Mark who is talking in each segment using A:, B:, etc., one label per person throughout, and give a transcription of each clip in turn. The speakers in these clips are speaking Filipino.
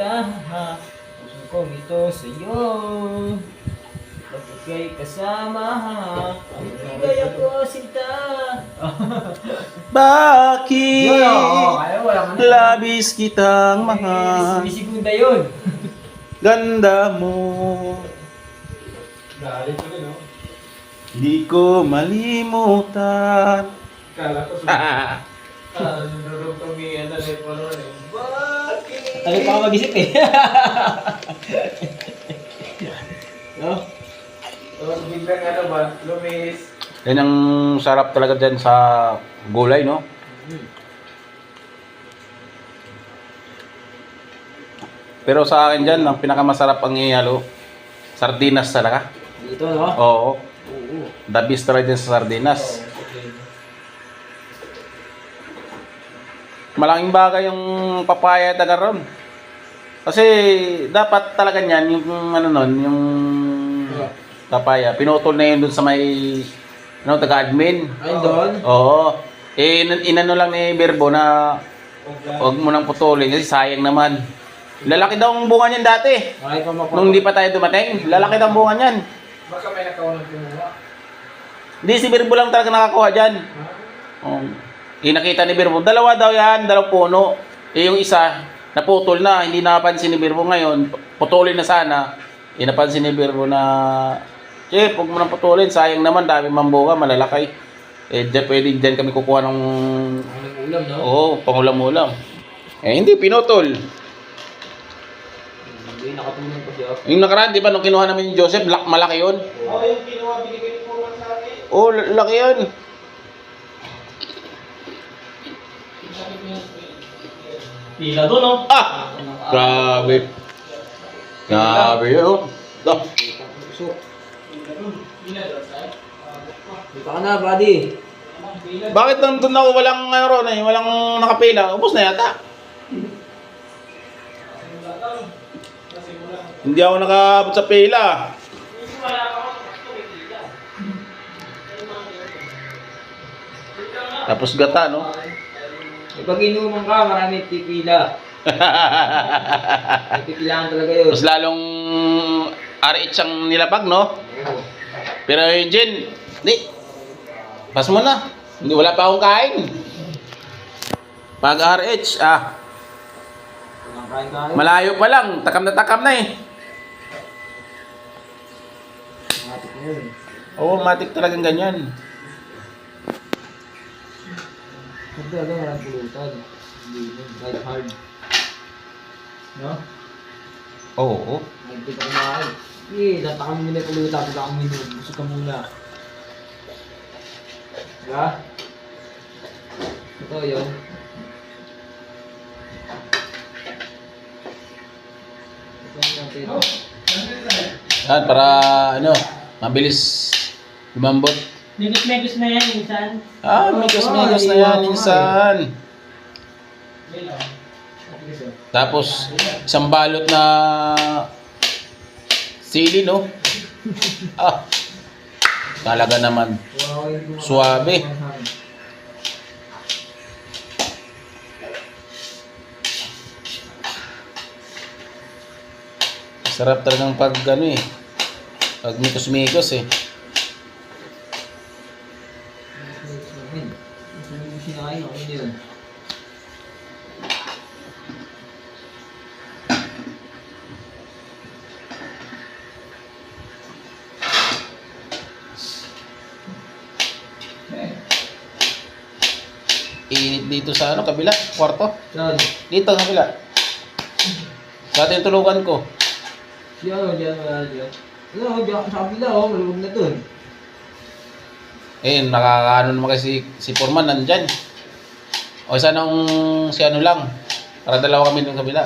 A: kita, puso kong ito sa'yo. Bakit kay kasama, ang ibigay ako sinta.
B: Bakit
A: Ayaw, wala ka na.
B: labis kitang mahal?
A: Sisigunda yun.
B: Ganda mo,
C: Galit ko rin, no?
B: di ko malimutan.
C: Kala ko nurugtong ni ano, ni Polo eh. Bakit?
A: Ano pa ako mag-isip eh. No?
C: Tapos biglang ano ba, lumis.
B: Yan ang sarap talaga dyan sa gulay, no? Pero sa akin dyan, ang pinakamasarap ang ihalo, sardinas talaga.
A: Dito, no?
B: Oo,
A: Oo.
B: the best talaga dyan sa sardinas. Malaking bagay yung papaya at agaron. Kasi dapat talaga niyan, yung ano nun, yung papaya, pinutol na yun dun sa may ano, taga-admin.
A: Ayun doon.
B: Oo. Eh, inano lang ni Birbo na huwag mo nang putulin kasi sayang naman. Lalaki daw ang bunga niyan dati.
A: Ay, pa
B: Nung hindi pa tayo dumating, lalaki daw ang bunga niyan.
C: Baka may nakaunang kinuha.
B: Hindi, si Birbo lang talaga nakakuha dyan. Oh. Eh, nakita ni Birbo, dalawa daw yan, dalawang puno. Eh, yung isa, naputol na, hindi napansin ni Birbo ngayon. Putulin na sana. Eh, napansin ni Birbo na, Chef, huwag mo nang putulin, sayang naman, dami mambuka, malalaki. Eh, pwede dyan kami kukuha ng,
A: Ang ulam, no?
B: oo, pangulam-ulam. Eh, hindi, pinutol.
A: Hindi, nakatulong pa siya.
B: Yung nakaraan, di ba, nung kinuha namin yung Joseph, malaki yun.
C: Oo, yung kinuha, binigay ni Polo sa akin.
B: Oo, laki yun.
A: Pila doon, no?
B: Ah! Grabe. Grabe yun, oh. Oh.
A: Pusok. Dito ka na, buddy.
B: Bakit nandun ako walang ano ron eh, walang nakapila? Ubus na yata. Hindi ako nakaabot sa pila. Tapos gata, no?
A: Pag inuman ka, marami pipila. May pipilaan talaga yun.
B: Mas lalong RH ang nilapag, no?
A: Oo.
B: Pero yung Jen, di. Pas mo na. Hindi, wala pa akong kain. Pag RH,
A: Walang kain-kain.
B: malayo pa lang. Takam na eh.
A: Matik na yun.
B: Oo, matik talagang ganyan.
A: Sabi agad, walang pulutan. Hindi yun, kahit hard. No?
B: Oo.
A: Hindi ka kumain. Eh, tatakam mo muna yung pulutan. Tatakam mo yun. Busog ka muna. Diba? Ito yun. Ito yung natin.
B: Yan, para ano, mabilis lumambot.
D: Megos na yan, minsan.
B: Migas na yan, minsan. Tapos, isang balot na sili, no? Talaga naman. Suwabe. Sarap talagang pag ano eh. Pag mikos-mikos eh.
A: Sinain ako yun.
B: Init dito sa ano, kabila, kwarto.
A: Saan?
B: Dito, kabila. Sa ating tulugan ko.
A: Diyan, wala diyan. Ano, diyan sa kabila, oh, maluwag na dun.
B: Eh, nakakaano naman kasi si Foreman nandyan. O sana kung si ano lang. Para dalawa kami dun sa kabila.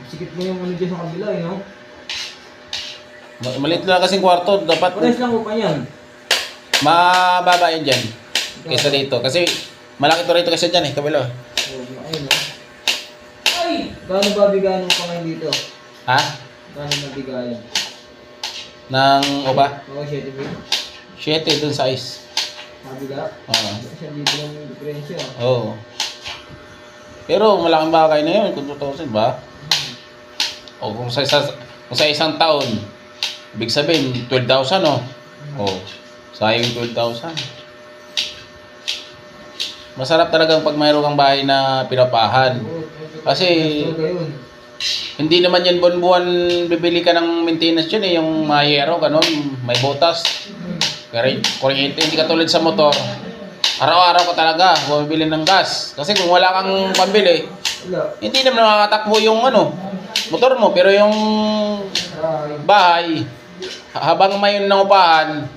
A: Sikip mo yung ano dyan sa kabila, eh, no?
B: Maliit lang kasing kwarto. Dapat
A: Pares lang ko pa yan.
B: mababa yun dyan. Kaysa dito. Kasi malaki to rito kasi dyan eh, kabila.
A: Oh, ayun, no? Ay! Gaano ba bigayan mo pa ngayon dito?
B: Ha?
A: Gaano mabigayan?
B: Nang oba?
A: Oo, 7 mil.
B: 7 dun sa ice.
A: Mabiga?
B: Oo.
A: Kasi dito lang yung diferensya.
B: Oo. Pero malaking bagay na yun kung tutusin ba? O kung sa isang taon, ibig sabihin 12,000 no? O, sayang 12,000. Masarap talagang pag mayroon kang bahay na pinapahan. Kasi hindi naman yan buwan-buwan bibili ka ng maintenance yun eh, yung mahiyero, ganun, may butas. Kuryente, hindi katulad sa motor. Araw-araw ka talaga bumibili ng gas. Kasi kung wala kang pambili, hindi naman makakatakbo yung motor mo. Pero yung bahay, habang may nangupahan,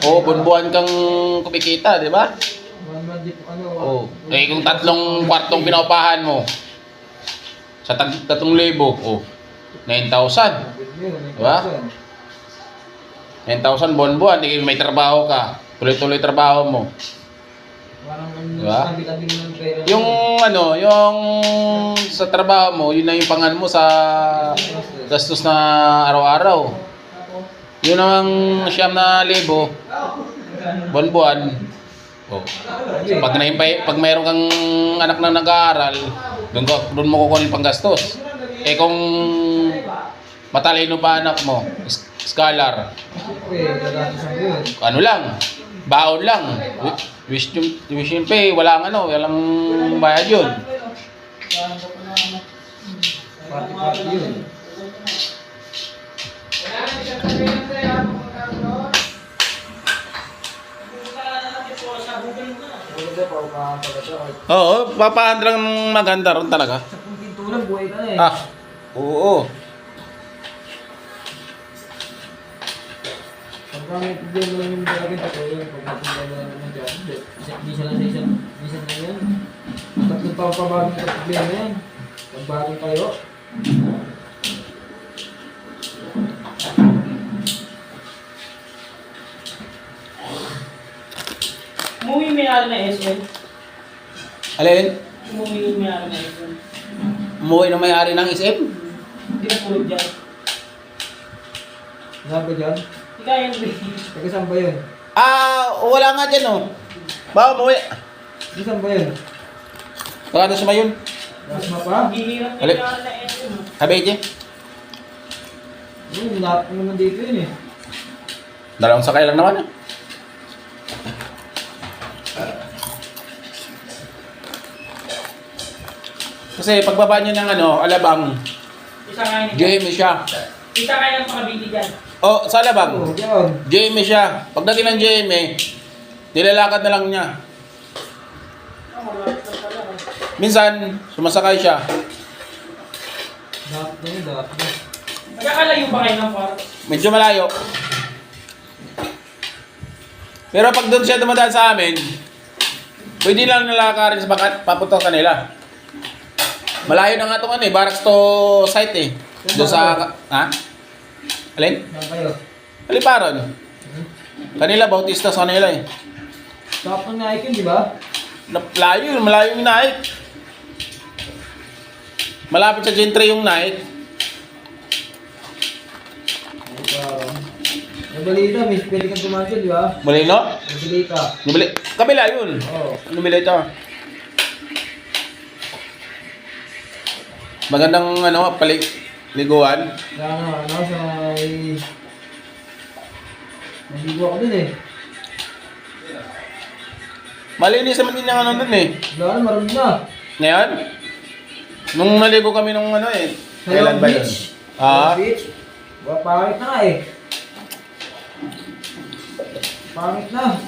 B: buwan-buwan kang kumikita, di ba? Eh kung 3 kwartong pinaupahan mo, sa 3,000, 9,000. Diba? 9,000 buwan-buwan, may trabaho ka. Tuloy-tuloy trabaho mo. Diba? Yung yung sa trabaho mo, yun na yung pangan mo sa gastos na araw-araw. Yun ang 9,000 buwan-buwan. Oh. So, pag mayroon kang anak na nag-aaral, doon mo kukunin panggastos. Eh kung matalino pa anak mo, scholar, ano lang, baon lang, tuition pay, walang bayad yun.
A: Party yun.
B: Oo, papaandrang maganda ron talaga.
A: Sa pintulan, buhay ka na eh.
B: Ah, oo.
A: Pagka may problema lang yung talagang patulong, pag may problema lang naman dyan, hindi siya lang sa isang lang yan. Tatlong taon pa bago yung problema yan. Pag bagong tayo.
D: Umuwi may ari na SM.
B: Alin?
D: Umuwi may ari na SM.
B: Umuwi ng may-ari ng SM?
D: Hindi na pulog dyan.
A: Saan ba dyan?
D: Hindi kaya yun.
A: Taga saan ba yun?
B: Wala nga dyan oh. Ba, umuwi.
A: Di saan ba yun?
B: Baka na sumayon.
A: Nasma pa?
D: Hihirap na
B: Alin?
D: yung ari na SM.
B: Kabeje.
A: Yun, lahat mo naman dito yun eh.
B: Dalawang sakay lang naman. Kasi pagbaba niya ng Alabang,
D: Isa kaya niya.
B: Jamie siya.
D: Isa kaya ng pakabili dyan.
B: Oh, sa
A: Oo,
B: Alabang,
A: yun.
B: Jamie siya. Pagdating ng Jamie, nilalakad na lang niya. Minsan, sumasakay siya.
A: Lahat na yun, lahat na.
D: Magkakalayo ba kayo ng park?
B: Medyo malayo. Pero pag doon siya dumadaan sa amin, pwede lang nalakarin sa papunta sa kanila. Malayo na nga itong barracks to site eh. Doon sa, Alin?
A: Saan kayo?
B: Aliparon. Kanila, Bautista sa kanila eh.
A: Stop ng Nike yun, di ba?
B: Malayo yung Nike. Malapit sa Gentry yung Nike.
A: May balita, may pwede kang tumansyon, di ba?
B: Molino?
A: May balita.
B: Kabila yun.
A: Oo.
B: Numili ito. Magandang liguan.
A: Kaya sa may... Naligo ako dun eh.
B: Malinis naman din yung dun eh.
A: Wala na, marami na.
B: Ngayon? Nung naligo kami nung kailan ba yun?
A: Beach.
B: Ah,
A: Beach. Pangit na nga eh. Pangit na.